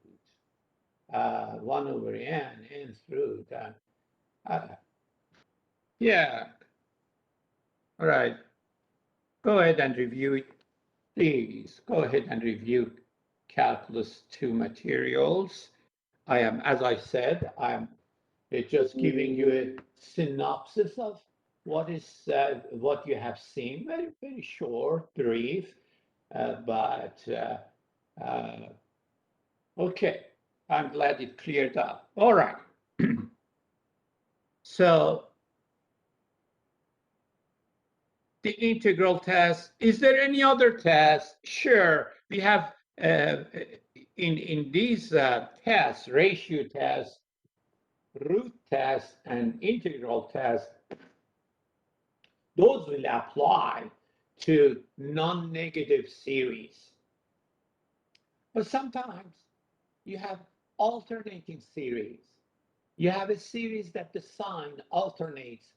1 over n, nth root. Yeah, all right. Go ahead and review it, please. Go ahead and review Calculus 2 materials. I am, as I said, I'm just giving you a synopsis of what you have seen. Very, very short, brief, but okay. I'm glad it cleared up. All right. So the integral test. Is there any other test? Sure. We have in these tests, ratio tests, root tests, and integral tests, those will apply to non-negative series. But sometimes you have alternating series. You have a series that the sign alternates,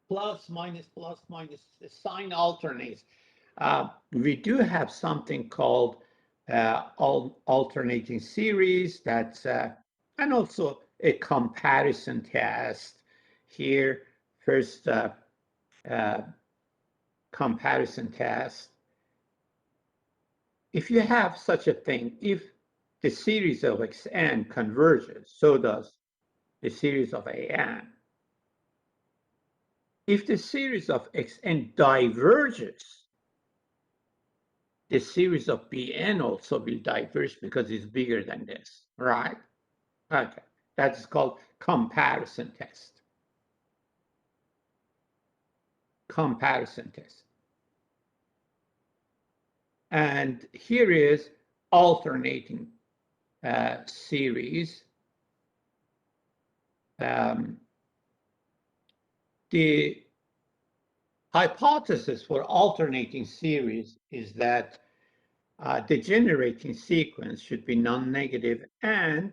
plus, minus, the sign alternates. We do have something called alternating series, that's and also a comparison test here. First comparison test. If you have such a thing, if the series of xn converges, so does the series of an. If the series of xn diverges, the series of bn also will diverge because it's bigger than this, right? Okay, that's called comparison test. Comparison test. And here is alternating series. The hypothesis for alternating series is that the generating sequence should be non-negative and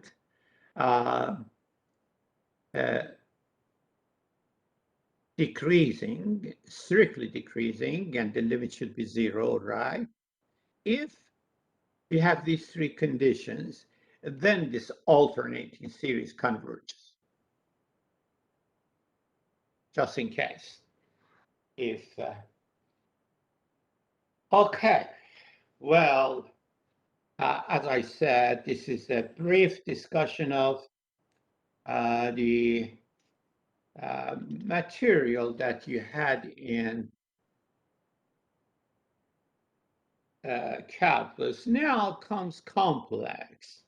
decreasing, strictly decreasing, and the limit should be 0, right? If we have these 3 conditions, then this alternating series converges. Just in case. If okay, well, as I said, this is a brief discussion of the material that you had in calculus. Now comes complex,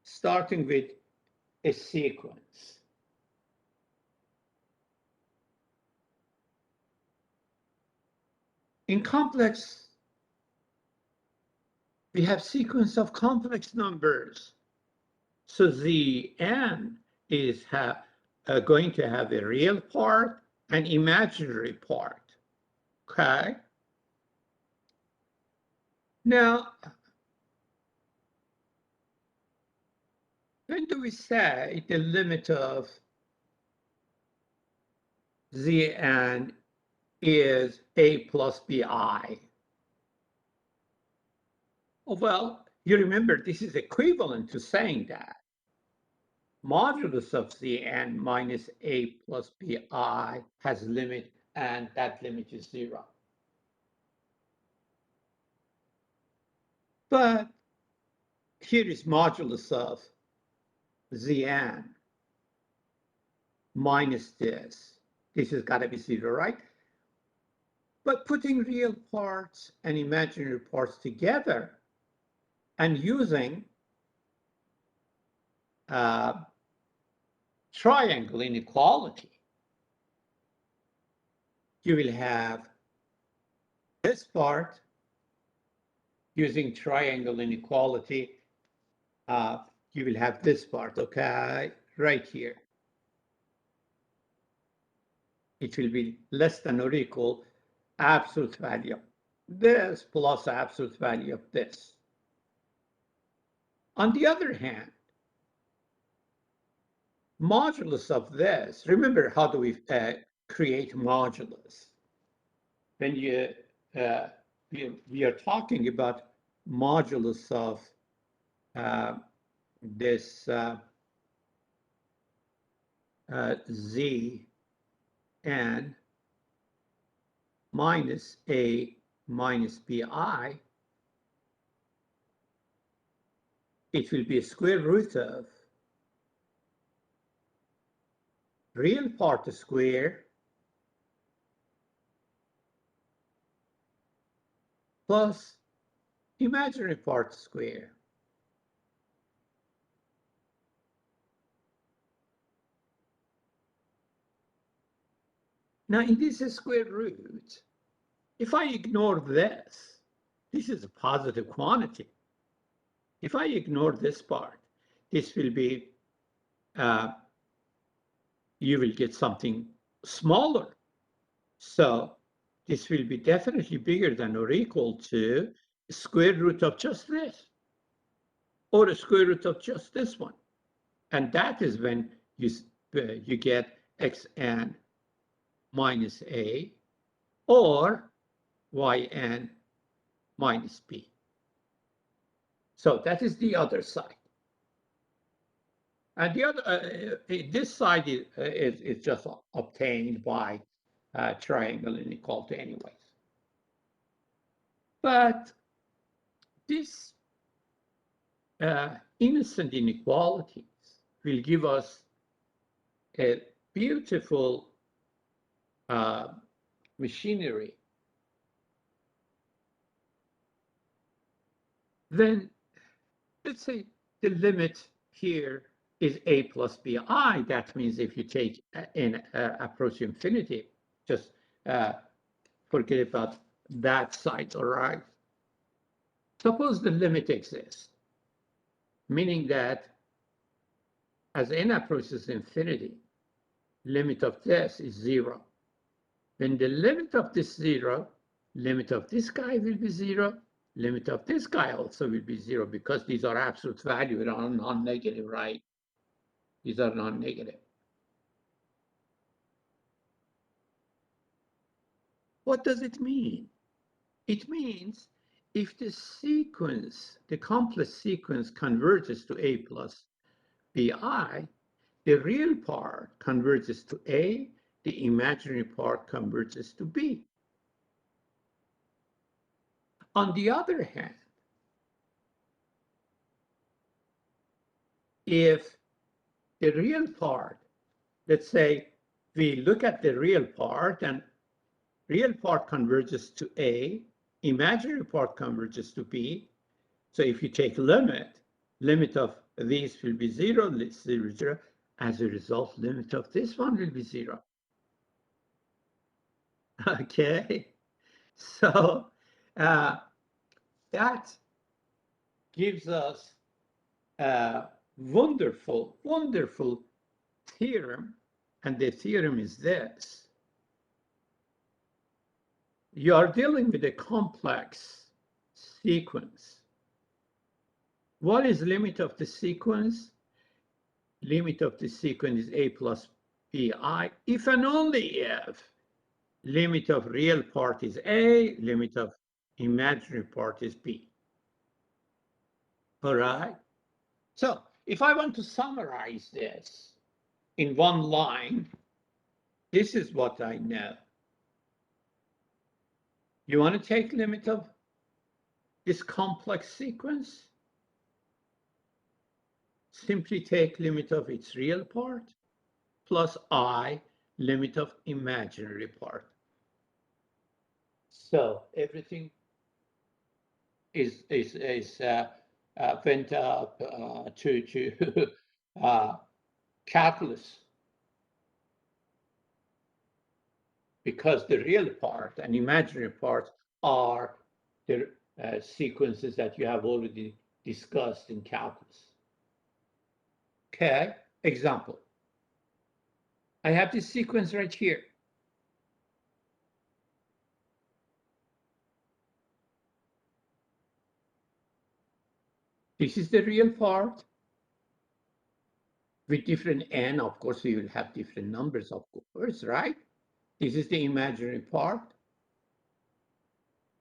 starting with a sequence. In complex, we have sequence of complex numbers. So the n is going to have a real part and imaginary part, okay? Now, when do we say the limit of Zn is a plus bi? Well, you remember this is equivalent to saying that modulus of Zn minus a plus bi has a limit, and that limit is 0. But here is modulus of Zn minus this. This has got to be 0, right? But putting real parts and imaginary parts together and using triangle inequality, you will have this part using triangle inequality. You will have this part, okay, right here. It will be less than or equal absolute value of this plus absolute value of this. On the other hand, modulus of this, remember how do we create modulus? When we are talking about modulus of this z n minus a minus bi, it will be a square root of real part square plus imaginary part square. Now, in this square root, if I ignore this, this is a positive quantity. If I ignore this part, this will be, you will get something smaller. So this will be definitely bigger than or equal to square root of just this, or a square root of just this one. And that is when you get xn minus a or yn minus b. So that is the other side. And the other, this side is just obtained by triangle inequality anyways. But these innocent inequalities will give us a beautiful machinery. Then let's say the limit here is a plus bi. That means if you take an approach to infinity, just forget about that side, all right? Suppose the limit exists, meaning that as n approaches infinity, limit of this is 0. Then the limit of this 0, limit of this guy will be 0, limit of this guy also will be 0, because these are absolute value and are non-negative, right? These are non-negative. What does it mean? It means if the sequence, the complex sequence converges to a plus bi, the real part converges to a, the imaginary part converges to b. On the other hand, if the real part, let's say we look at the real part and real part converges to a, imaginary part converges to b. So if you take limit of these will be 0, 0, 0. As a result, limit of this one will be 0. Okay, so that gives us a wonderful, wonderful theorem, and the theorem is this. You are dealing with a complex sequence. What is limit of the sequence? Limit of the sequence is a plus bi if and only if limit of real part is a, limit of imaginary part is b. All right? So if I want to summarize this in one line, this is what I know. You want to take limit of this complex sequence? Simply take limit of its real part plus I, limit of imaginary part. So everything is went up to calculus, because the real part and imaginary part are the sequences that you have already discussed in calculus. Okay, example. I have this sequence right here. This is the real part with different n. Of course, you will have different numbers, of course, right? This is the imaginary part.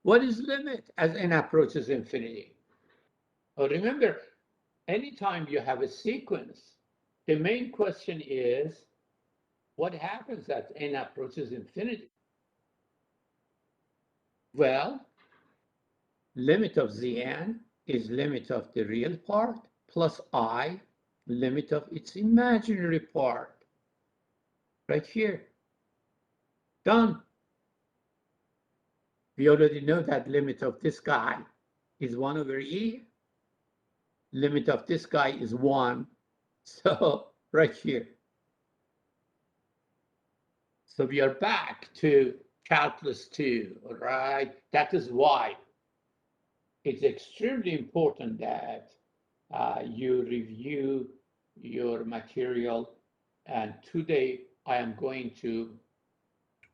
What is limit as n approaches infinity? Well, remember, anytime you have a sequence, the main question is, what happens as n approaches infinity? Well, limit of Zn is limit of the real part plus I, limit of its imaginary part. Right here. Done. We already know that limit of this guy is 1 over e. Limit of this guy is 1. So right here. So we are back to calculus 2, all right? That is why it's extremely important that you review your material. And today I am going to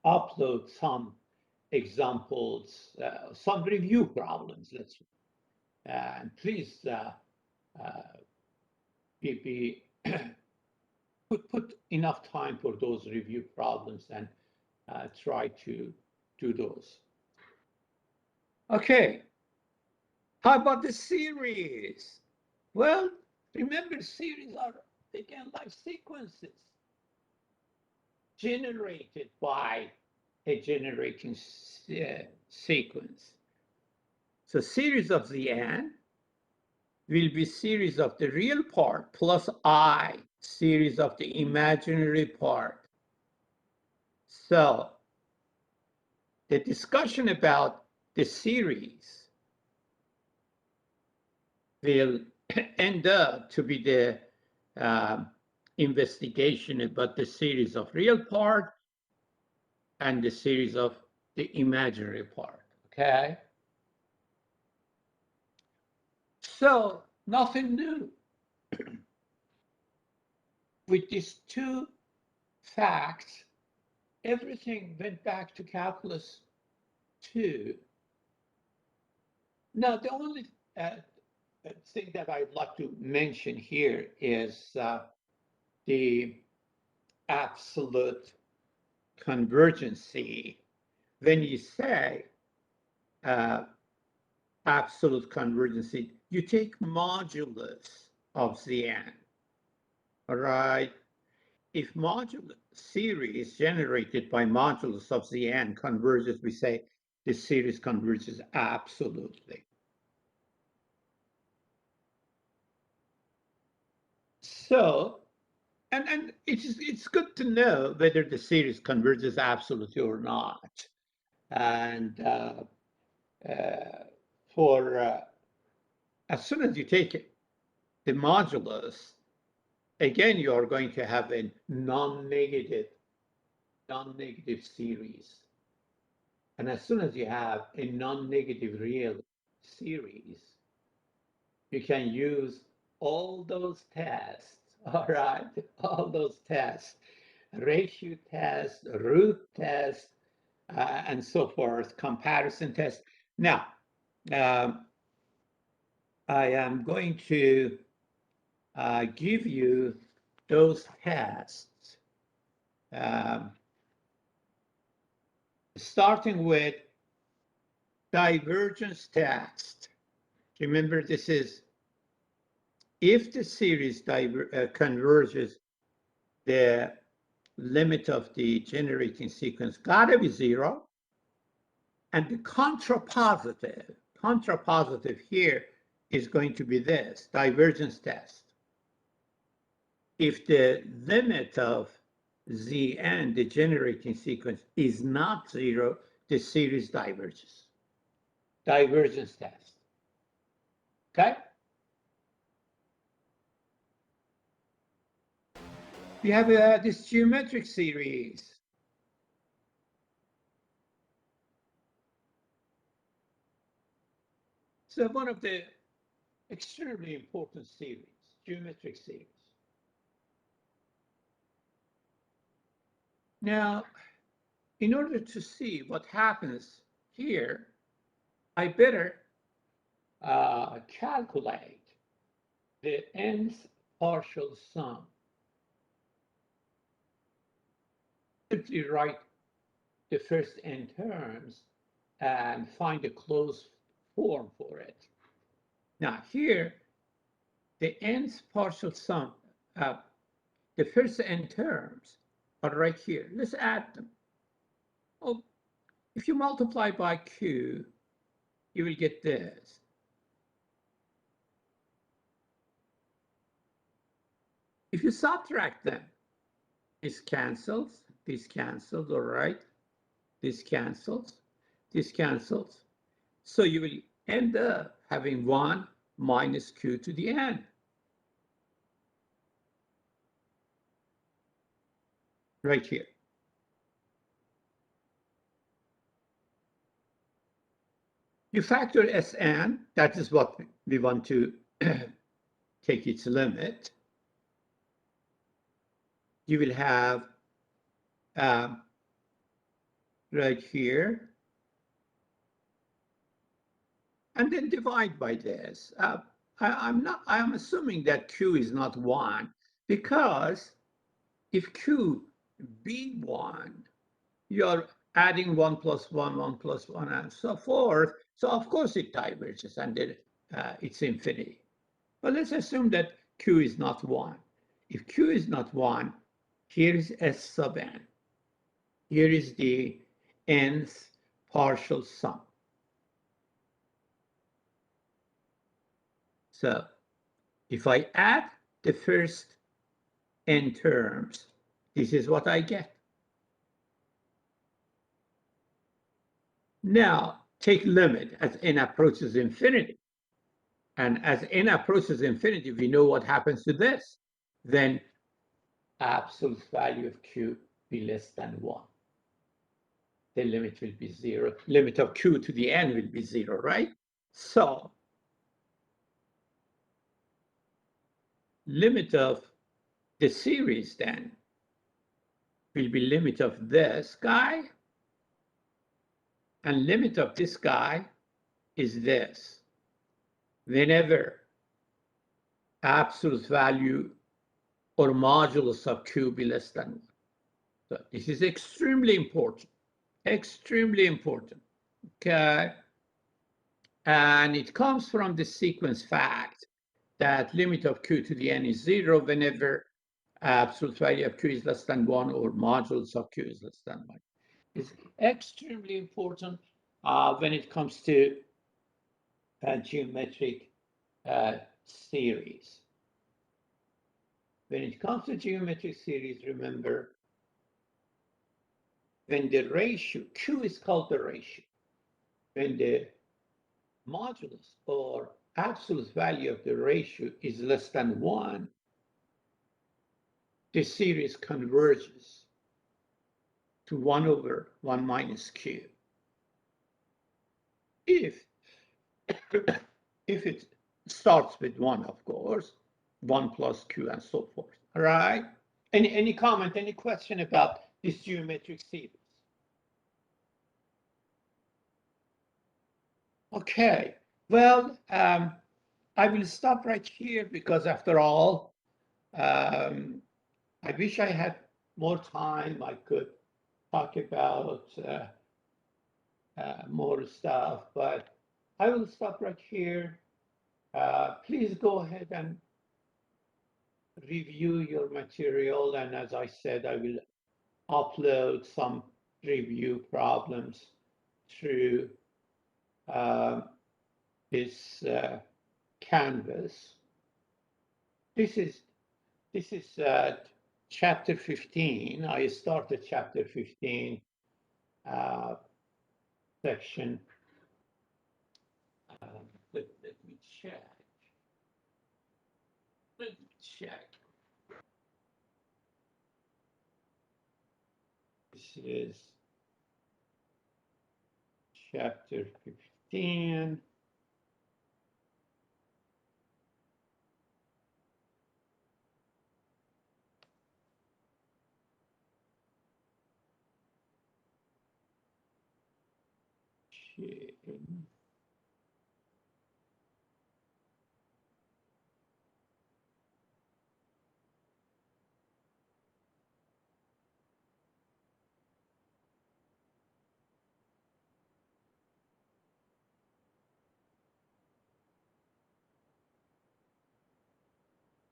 upload some examples, some review problems. And please be put enough time for those review problems and try to do those. Okay, how about the series? Well, remember, series are, again, life sequences generated by a generating sequence. So series of Zn will be series of the real part plus I, series of the imaginary part. So the discussion about the series will end up to be the investigation about the series of real part and the series of the imaginary part, okay? So nothing new. With these two facts, everything went back to calculus 2. Now, the only thing that I'd like to mention here is the absolute convergency. When you say absolute convergency, you take modulus of Zn, all right? If modulus series generated by modulus of Zn converges, we say this series converges absolutely. So, and it's good to know whether the series converges absolutely or not. And as soon as you take the modulus, again, you are going to have a non-negative series. And as soon as you have a non-negative real series, you can use all those tests, all right? All those tests, ratio test, root test, and so forth, comparison test. Now, I am going to give you those tests, um, starting with divergence test. Remember, this is if the series converges, the limit of the generating sequence got to be 0. And the contrapositive here is going to be this divergence test. If the limit of Zn, the generating sequence, is not 0, the series diverges. Divergence test. Okay? We have this geometric series. So one of the extremely important series, geometric series. Now, in order to see what happens here, I better calculate the nth partial sum. Simply write the first n terms and find a closed form for it. Now here, the nth partial sum, the first n terms are right here. Let's add them. Oh, if you multiply by q, you will get this. If you subtract them, this cancels, all right? This cancels, this cancels. So you will end up having 1 minus q to the n. Right here. You factor Sn, that is what we want to take its limit. You will have right here, and then divide by this. I'm assuming that q is not 1, because if q be 1, you're adding 1 plus 1, 1 plus 1, and so forth. So of course it diverges, and then it's infinity. But let's assume that q is not 1. If q is not 1, here is S sub n. Here is the nth partial sum. So if I add the first n terms, this is what I get. Now take limit as n approaches infinity. And as n approaches infinity, we know what happens to this. Then absolute value of q be less than 1. The limit will be 0. Limit of q to the n will be 0, right? So limit of the series then will be limit of this guy, and limit of this guy is this. Whenever absolute value or modulus of q be less than 1. So this is extremely important. Extremely important. Okay. And it comes from the sequence fact that limit of q to the n is 0 whenever absolute value of q is less than 1 or modulus of q is less than 1. It's extremely important when it comes to geometric series. When it comes to geometric series, remember, when the ratio, q is called the ratio, when the modulus or absolute value of the ratio is less than 1, the series converges to 1 over 1 minus q. If it starts with 1, of course, 1 plus q and so forth. All right? Any comment, any question about this geometric series? Okay. Well, I will stop right here because after all, I wish I had more time. I could talk about more stuff, but I will stop right here. Please go ahead and review your material. And as I said, I will upload some review problems through uh, this Canvas. This is chapter 15. I started chapter 15 uh, section. Let me check. Let me check. This is chapter 15.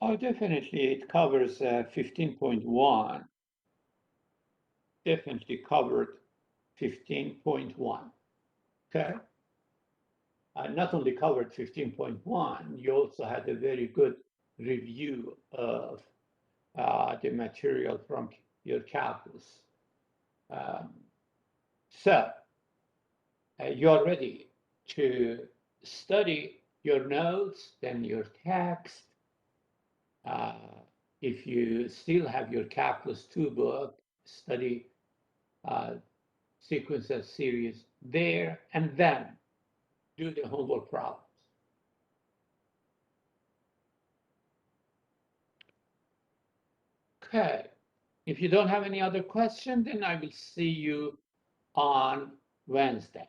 Oh, definitely, it covers 15.1. Definitely covered 15.1. Okay. Not only covered 15.1, you also had a very good review of the material from your calculus. Um, so you are ready to study your notes, then your text. Uh, if you still have your calculus 2 book, study uh, sequences series there, and then do the homework problems. Okay. If you don't have any other question, then I will see you on Wednesday.